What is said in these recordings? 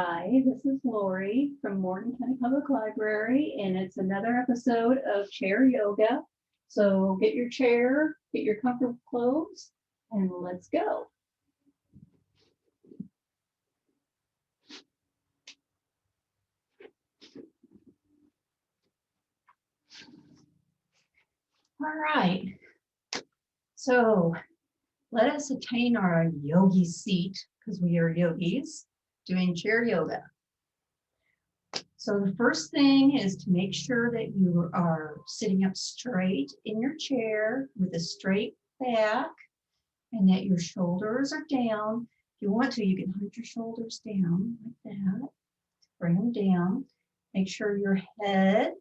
Hi, this is Lori from Morgan County Public Library, and it's another episode of Chair Yoga. So get your chair, get your comfortable clothes, and let's go. All right. So let us attain our yogi seat because we are yogis doing chair yoga. So the first thing is to make sure that you are sitting up straight in your chair with a straight back and that your shoulders are down. If you want to, you can hunt your shoulders down like that. Bring them down. Make sure your head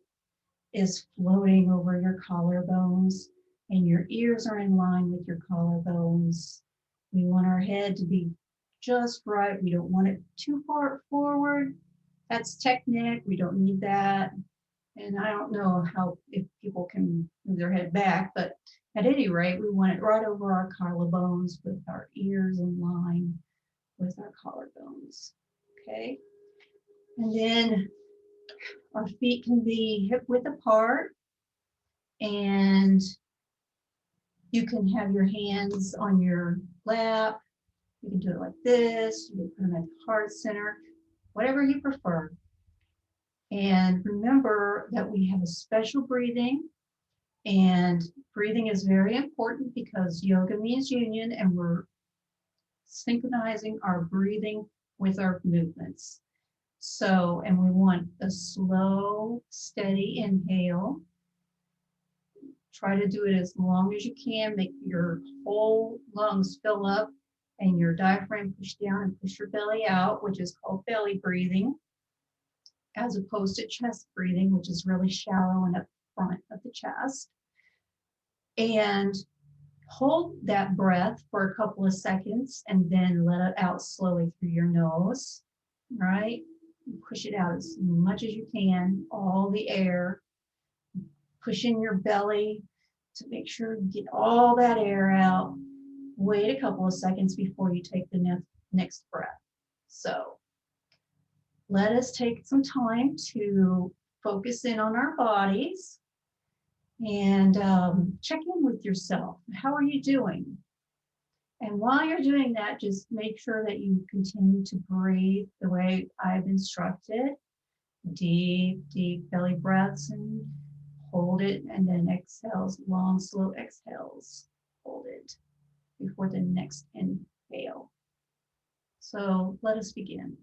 is floating over your collarbones and your ears are in line with your collarbones. We want our head to be just right. We don't want it too far forward. That's technique. We don't need that. And I don't know if people can move their head back, but at any rate, we want it right over our collarbones with our ears in line with our collarbones. Okay. And then our feet can be hip width apart, and you can have your hands on your lap. You can do it like this. You can put them at the heart center, whatever you prefer. And remember that we have a special breathing, and breathing is very important because yoga means union, and we're synchronizing our breathing with our movements. So, and we want a slow, steady inhale. Try to do it as long as you can. Make your whole lungs fill up and your diaphragm push down and push your belly out, which is called belly breathing, as opposed to chest breathing, which is really shallow and up front of the chest. And hold that breath for a couple of seconds and then let it out slowly through your nose, right? Push it out as much as you can, all the air. Push in your belly to make sure you get all that air out. Wait a couple of seconds before you take the next breath. So let us take some time to focus in on our bodies and check in with yourself. How are you doing? And while you're doing that, just make sure that you continue to breathe the way I've instructed. Deep, deep belly breaths and hold it, and then exhales, long, slow exhales. Hold it before the next inhale. So let us begin.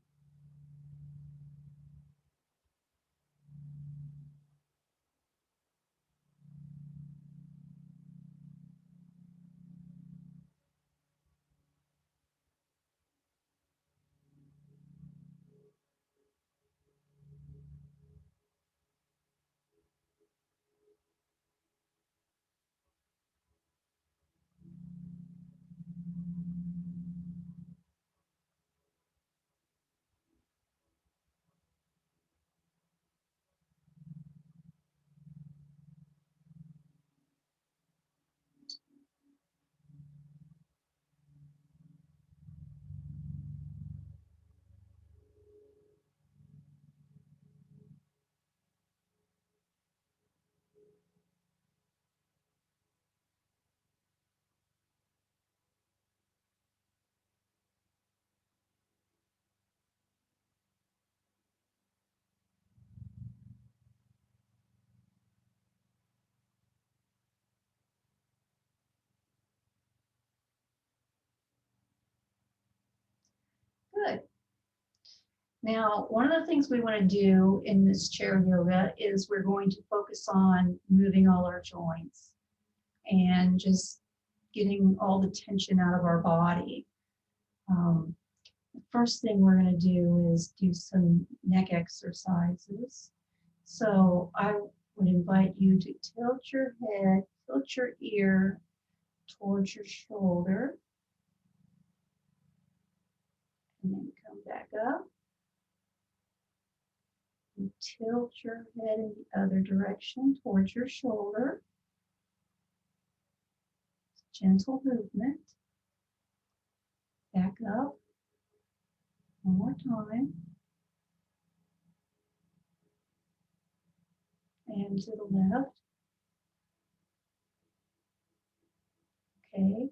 Good. Now, one of the things we want to do in this chair yoga is we're going to focus on moving all our joints and just getting all the tension out of our body. The first thing we're going to do is do some neck exercises. So I would invite you to tilt your head, tilt your ear towards your shoulder, and then come back up. And tilt your head in the other direction towards your shoulder. Gentle movement. Back up. One more time. and to the left. Okay.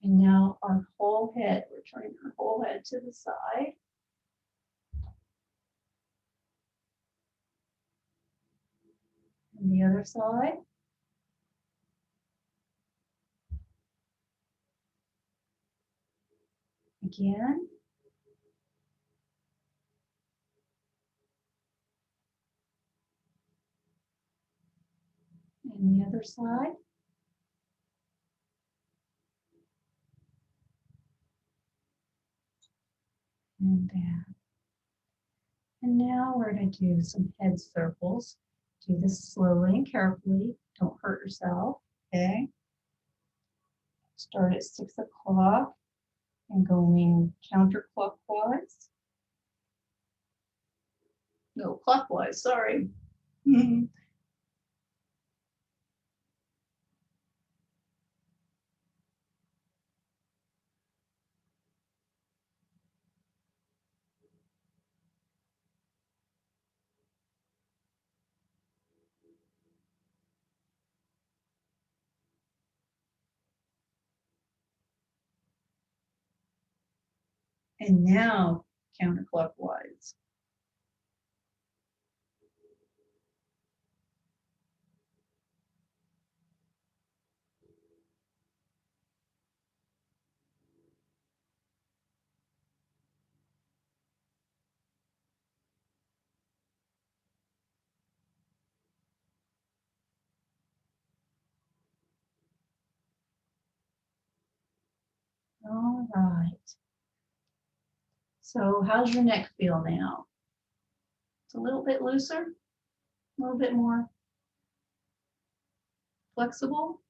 And now our whole head, we're turning our whole head to the side. And the other side. Again. And the other side. And back. And now we're going to do some head circles. Do this slowly and carefully. Don't hurt yourself. Okay. Start at 6 o'clock and going counterclockwise. No, clockwise, sorry. And now counterclockwise. All right. So how's your neck feel now? It's a little bit looser, a little bit more flexible.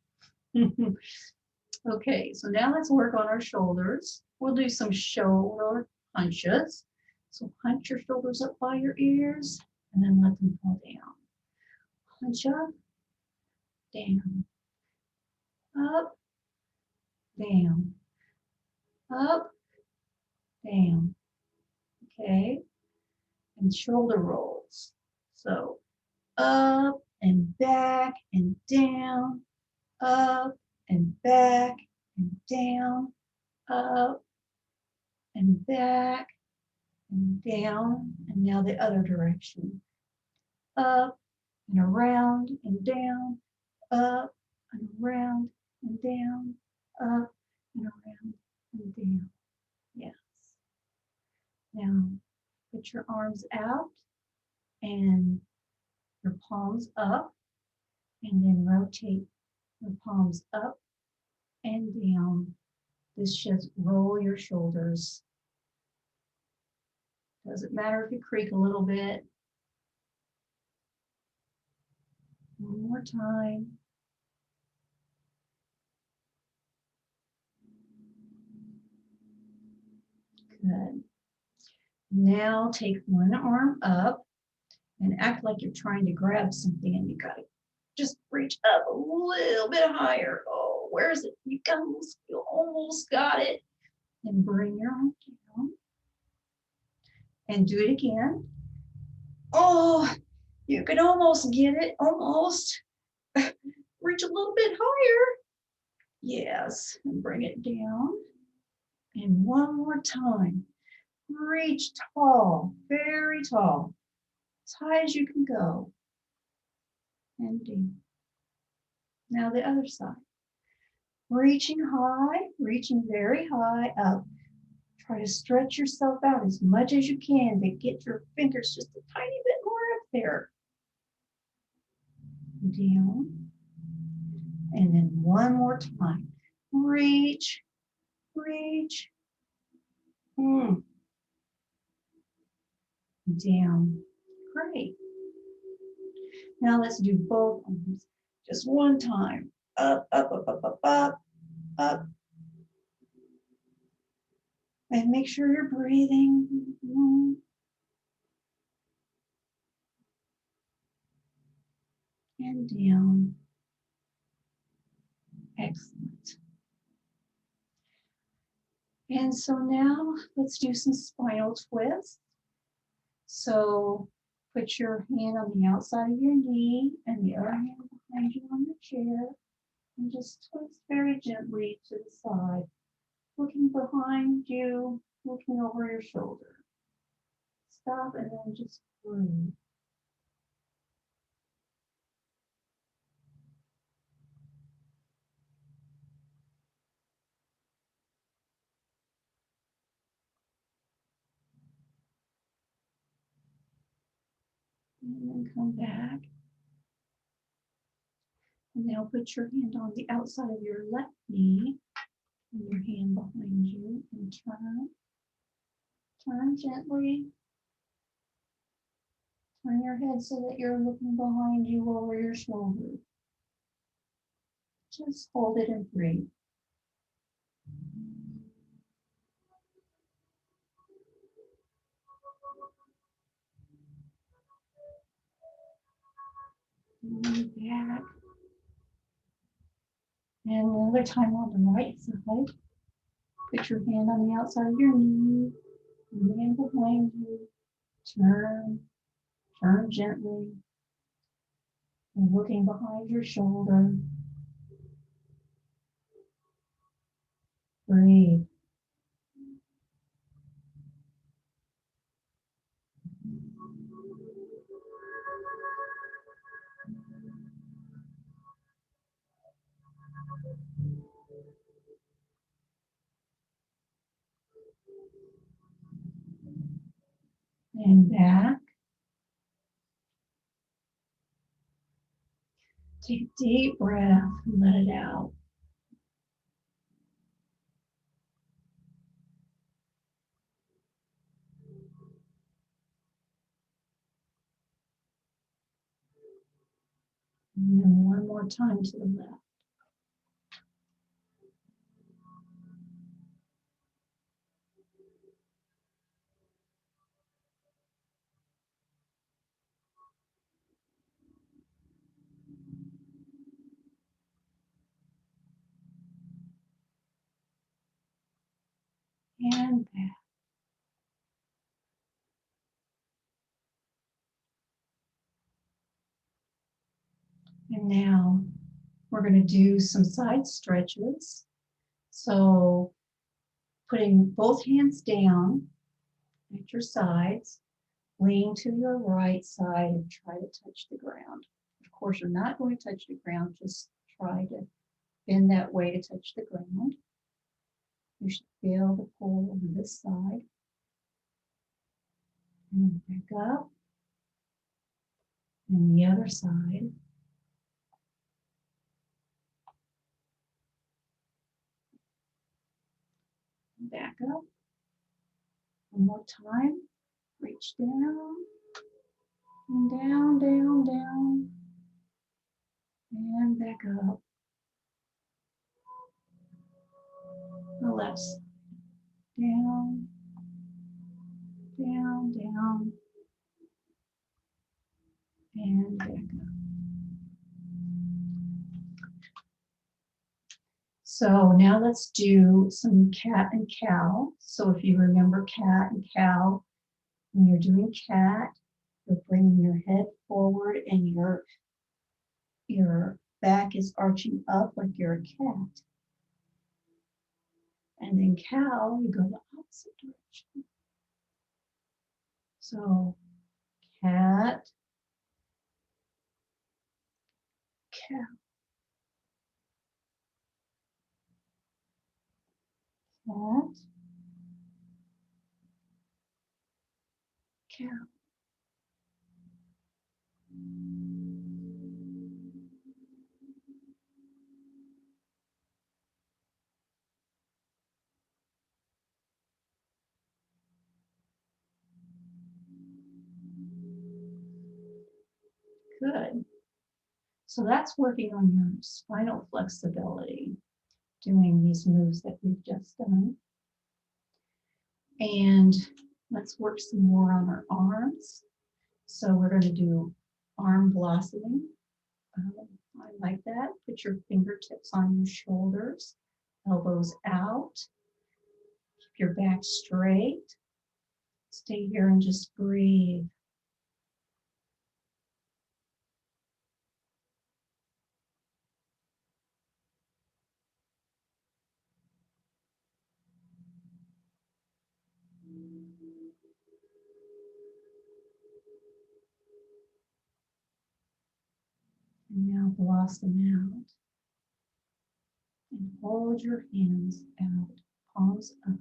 Okay, so now let's work on our shoulders. We'll do some shoulder hunches. So hunch your shoulders up by your ears and then let them fall down. Hunch up, down, up, down, up, down. Okay, and shoulder rolls. So up and back and down, up and back and down, up and back and down, and now the other direction. Up and around and down, up and around and down, up and around and down. Yes. Now put your arms out and your palms up, and then rotate your palms up and down. This should roll your shoulders. Doesn't matter if you creak a little bit. One more time. Good. Now take one arm up and act like you're trying to grab something, and you got to just reach up a little bit higher. Oh, where is it? You almost got it. And bring your arm down. And do it again. Oh, you can almost get it. Almost. Reach a little bit higher. Yes, and bring it down. And one more time. Reach tall, very tall, as high as you can go. And down. Now the other side. Reaching high, reaching very high up. Try to stretch yourself out as much as you can to get your fingers just a tiny bit more up there. Down. And then one more time. Reach, reach. Down. Great. Now let's do both arms. Just one time. Up, up, up, up, up, up, up. And make sure you're breathing. And down. Excellent. And so now let's do some spinal twists. So Put your hand on the outside of your knee and the other hand behind you on the chair. And just twist very gently to the side, looking behind you, looking over your shoulder. Stop and then just breathe. And then come back. And now put your hand on the outside of your left knee and your hand behind you and turn. Turn gently. Turn your head so that you're looking behind you over your shoulder. Just hold it and breathe. And back. And another time on the right side. Put your hand on the outside of your knee, and hand behind you. Turn gently. And looking behind your shoulder. Breathe. And back. Take a deep breath and let it out. And then one more time to the left. And back. And now we're going to do some side stretches. So putting both hands down at your sides, lean to your right side and try to touch the ground. Of course, you're not going to touch the ground, just try to bend that way to touch the ground. You should feel the pull on this side. And then back up. And the other side. Back up. One more time. Reach down. And down, down, down. And back up. The left side. Down, down, down. And back up. So now let's do some cat and cow. So if you remember cat and cow, when you're doing cat, you're bringing your head forward and your back is arching up like you're a cat. And then cow, you go the opposite direction. So cat, cow, cat, cow. Good. So that's working on your spinal flexibility, doing these moves that we've just done. And let's work some more on our arms. So we're going to do arm blossoming. I like that. Put your fingertips on your shoulders, elbows out. Keep your back straight. Stay here and just breathe. And now blossom out. And hold your hands out, palms up.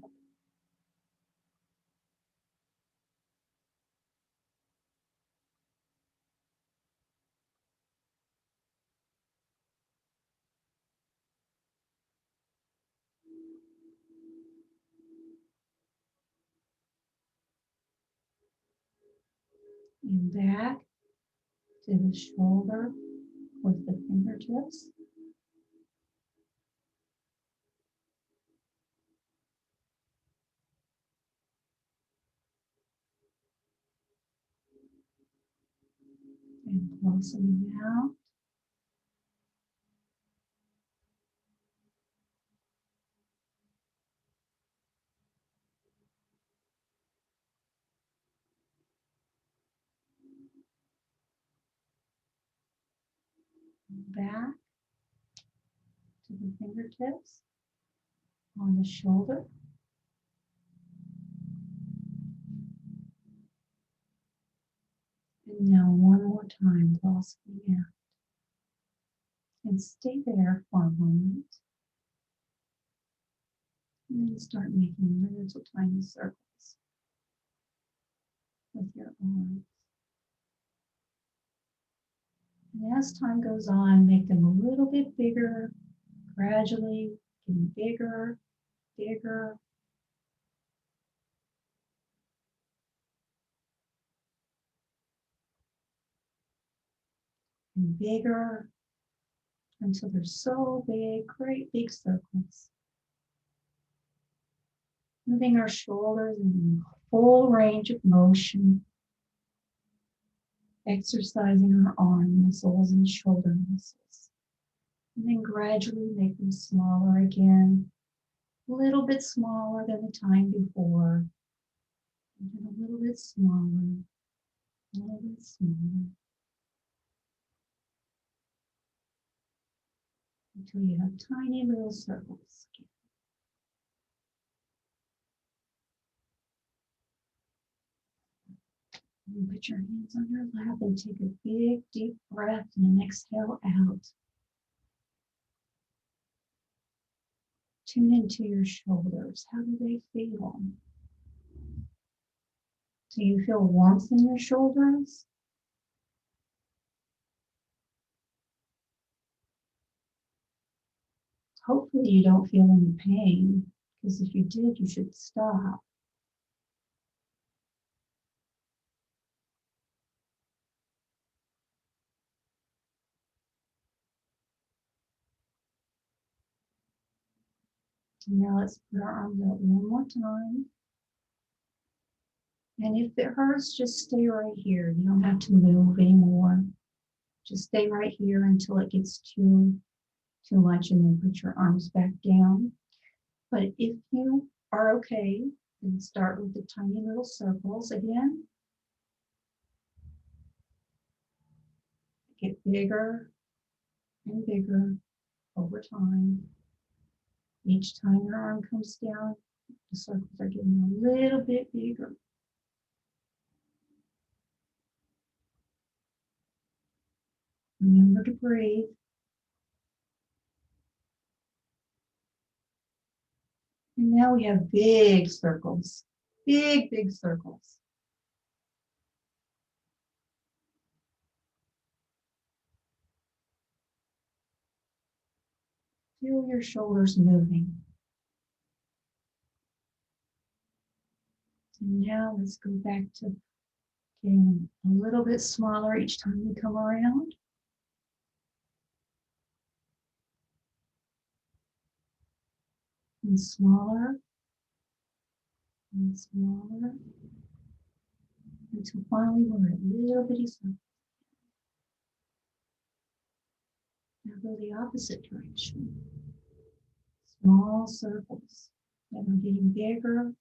And back to the shoulder with the fingertips. And blossoming out. Back to the fingertips on the shoulder. And now one more time, blossoming out. And stay there for a moment. And then start making little tiny circles with your arms. And as time goes on, make them a little bit bigger, gradually getting bigger, bigger. And bigger until they're so big, great big circles. Moving our shoulders in a full range of motion. Exercising our arm muscles and shoulder muscles. And then gradually make them smaller again. A little bit smaller than the time before. And then a little bit smaller. A little bit smaller. Until you have tiny little circles. And put your hands on your lap and take a big, deep breath and an exhale out. Tune into your shoulders. How do they feel? Do you feel warmth in your shoulders? Hopefully you don't feel any pain, because if you did, you should stop. And now let's put our arms out one more time. And if it hurts, just stay right here. You don't have to move anymore. Just stay right here until it gets too much, and then put your arms back down. But if you are okay, then start with the tiny little circles again. Get bigger and bigger over time. Each time your arm comes down, the circles are getting a little bit bigger. Remember to breathe. And now we have big circles, big, big circles. Feel your shoulders moving. And now let's go back to getting a little bit smaller each time we come around. And smaller. And smaller. Until finally we're at little bitty circles. Now go the opposite direction. Small circles that are getting bigger,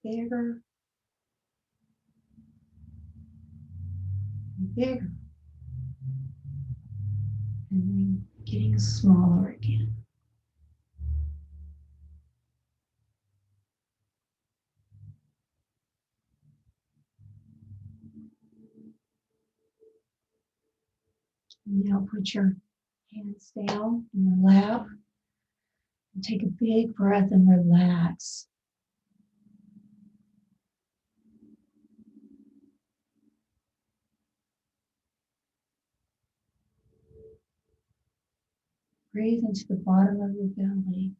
bigger, and bigger. And then getting smaller again. Now put your hands down in your lap and take a big breath and relax. Breathe into the bottom of your belly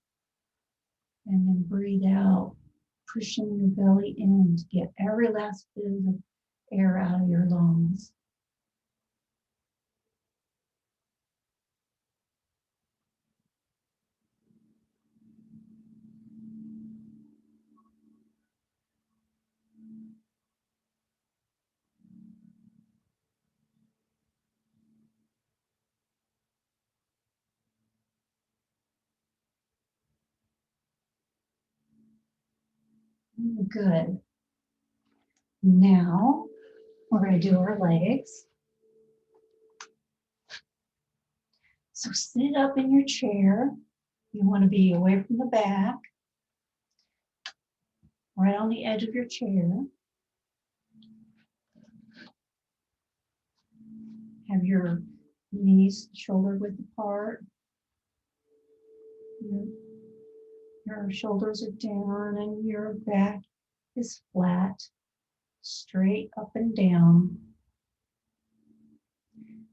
and then breathe out, pushing your belly in to get every last bit of air out of your lungs. Good. Now we're going to do our legs. So sit up in your chair. You want to be away from the back, right on the edge of your chair. Have your knees shoulder width apart. Your shoulders are down and your back is flat, straight up and down.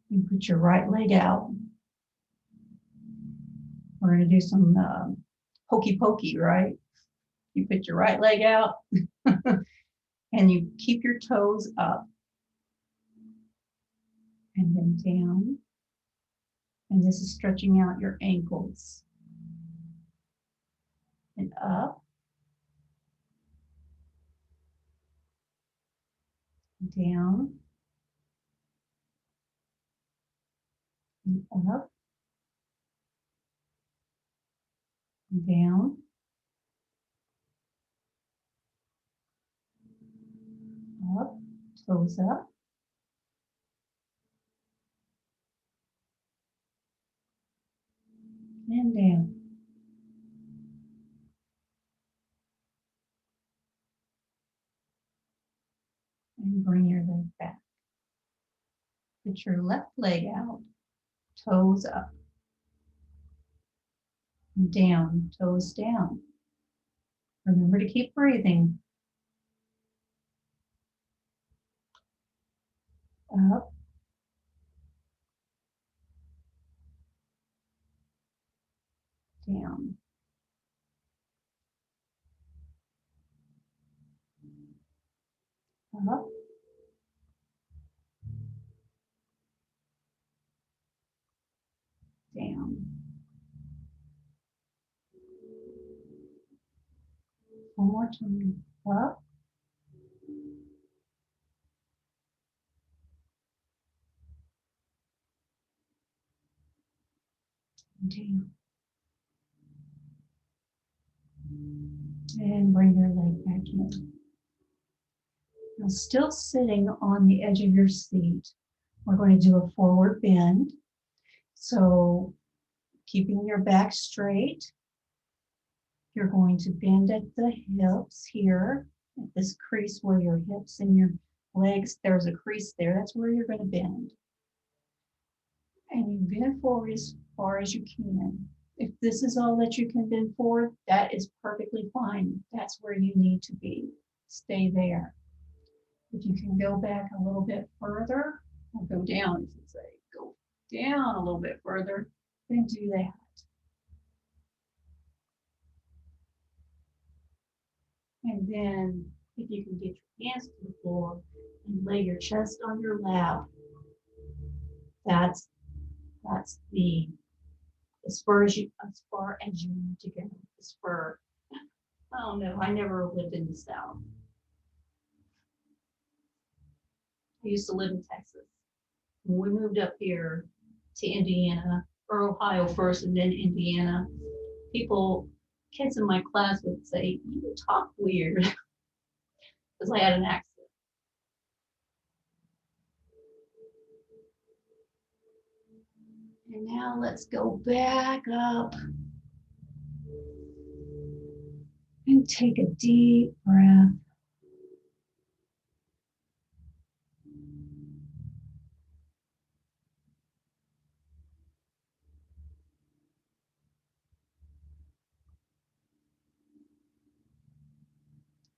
You put your right leg out. We're going to do some hokey pokey, right? You put your right leg out and you keep your toes up and then down. And this is stretching out your ankles. And up, down, and up, and down, up, toes up, and down. And bring your leg back. Put your left leg out, toes up, and down, toes down. Remember to keep breathing. Up, down. Up, down. One more time. Up, down. And bring your leg back in. Now, still sitting on the edge of your seat, we're going to do a forward bend. So, keeping your back straight, you're going to bend at the hips here, at this crease where your hips and your legs, there's a crease there, that's where you're going to bend. And you bend forward as far as you can. If this is all that you can bend forward, that is perfectly fine. That's where you need to be. Stay there. If you can go back a little bit further, or go down, I should say, go down a little bit further, then do that. And then if you can get your hands to the floor and lay your chest on your lap, that's the as far as you need to go. As far, I don't know, I never lived in the South. I used to live in Texas. When we moved up here to Indiana, or Ohio first and then Indiana, kids in my class would say, "You talk weird," because I had an accent. And now let's go back up and take a deep breath.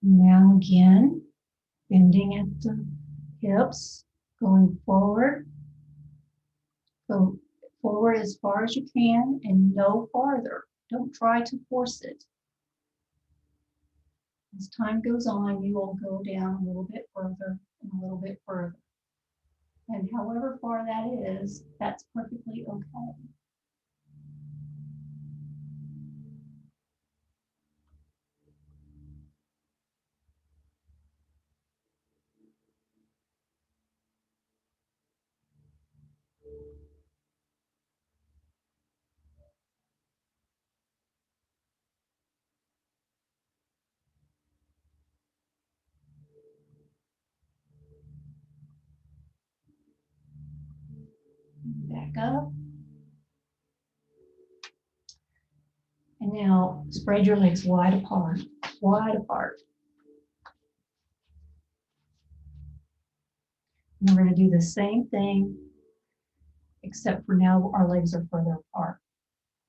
Now again, bending at the hips, going forward. Go forward as far as you can and no farther. Don't try to force it. As time goes on, you will go down a little bit further and a little bit further. And however far that is, that's perfectly okay. Back up. And now spread your legs wide apart, wide apart. And we're going to do the same thing, except for now our legs are further apart.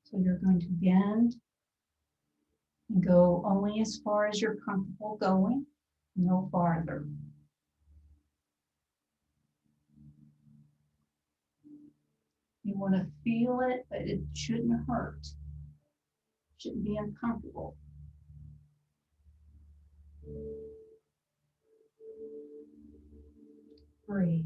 So you're going to bend and go only as far as you're comfortable going, no farther. You want to feel it, but it shouldn't hurt. Shouldn't be uncomfortable. Breathe.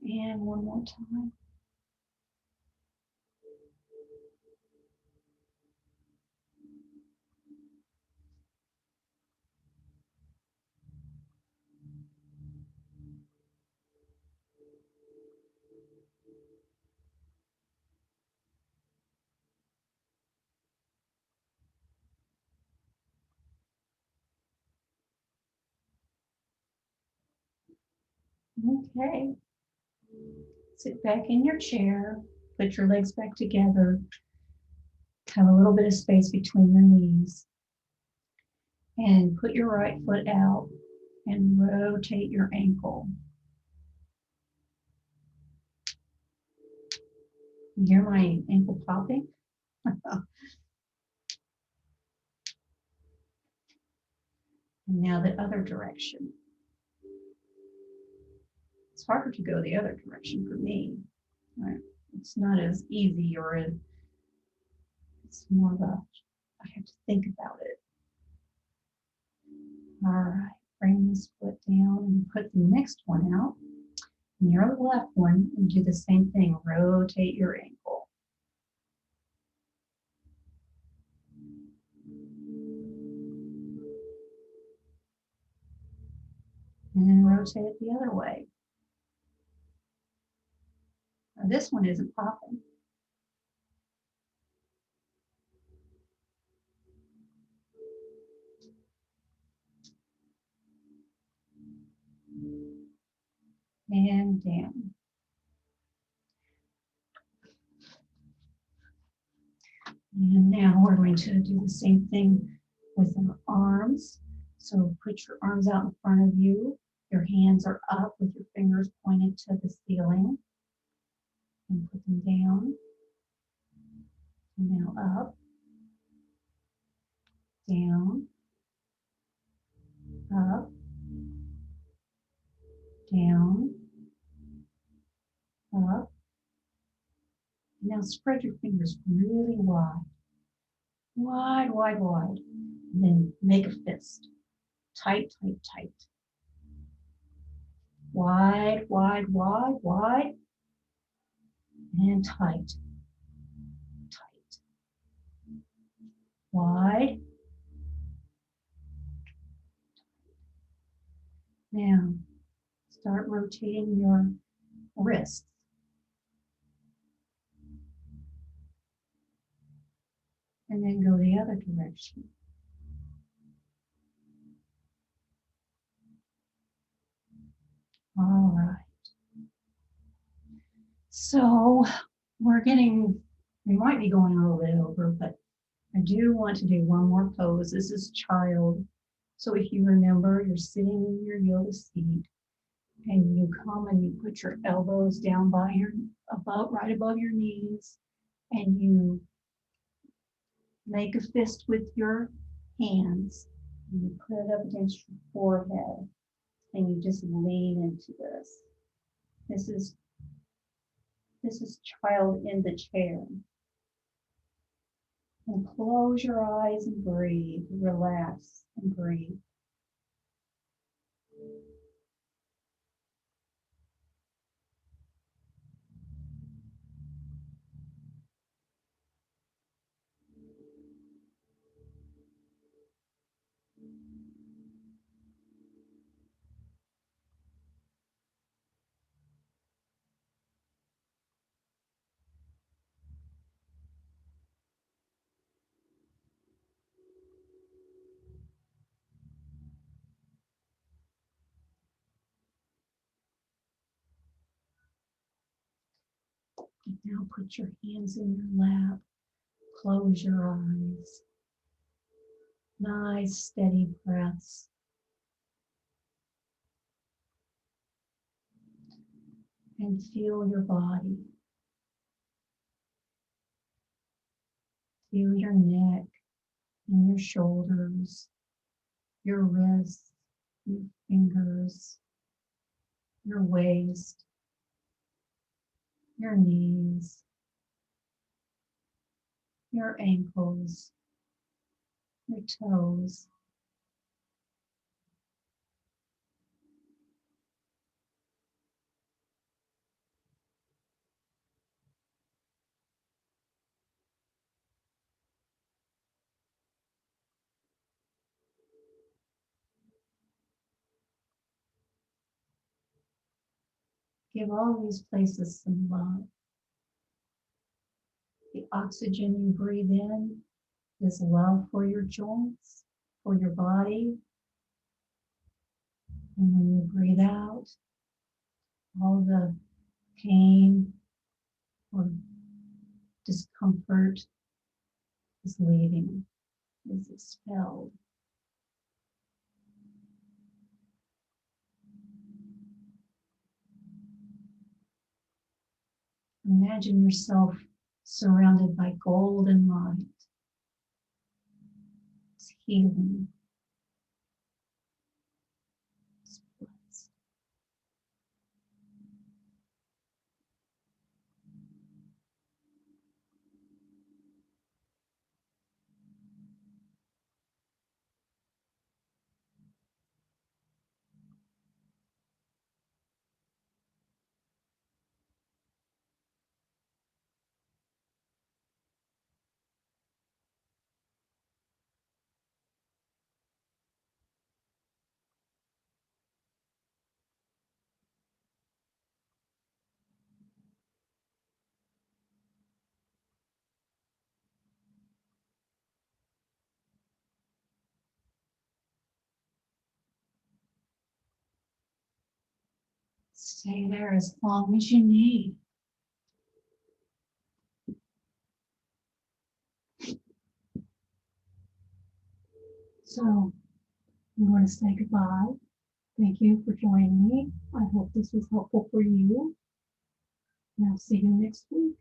And one more time. Okay. Sit back in your chair, put your legs back together, have a little bit of space between your knees, and put your right foot out and rotate your ankle. You hear my ankle popping? And now the other direction. It's harder to go the other direction for me. Right? It's not as easy, or it's more of a, I have to think about it. All right, bring this foot down and put the next one out. And your left one, and do the same thing. Rotate your ankle. And then rotate it the other way. Now this one isn't popping. And down. And now we're going to do the same thing with our arms. So put your arms out in front of you. Your hands are up with your fingers pointed to the ceiling. And put them down. And now up, down, up, down, up. Now spread your fingers really wide. Wide, wide, wide. And then make a fist. Tight, tight, tight. Wide, wide, wide, wide. And tight. Tight. Wide. Now, start rotating your wrists. and then go the other direction. All right. So we might be going a little bit over, but I do want to do one more pose. This is child. So if you remember, you're sitting in your yoga seat and you come and you put your elbows down by right above your knees, and you make a fist with your hands. And you put it up against your forehead and you just lean into this. This is child in the chair. And close your eyes and breathe, relax and breathe. And now put your hands in your lap, close your eyes. Nice, steady breaths. And feel your body. Feel your neck and your shoulders, your wrists, your fingers, your waist, your knees, your ankles, your toes. Give all these places some love. The oxygen you breathe in is love for your joints, for your body. And when you breathe out, all the pain or discomfort is leaving, is expelled. Imagine yourself surrounded by golden light. It's healing. It's blessed. Stay there as long as you need. So I'm going to say goodbye. Thank you for joining me. I hope this was helpful for you. And I'll see you next week.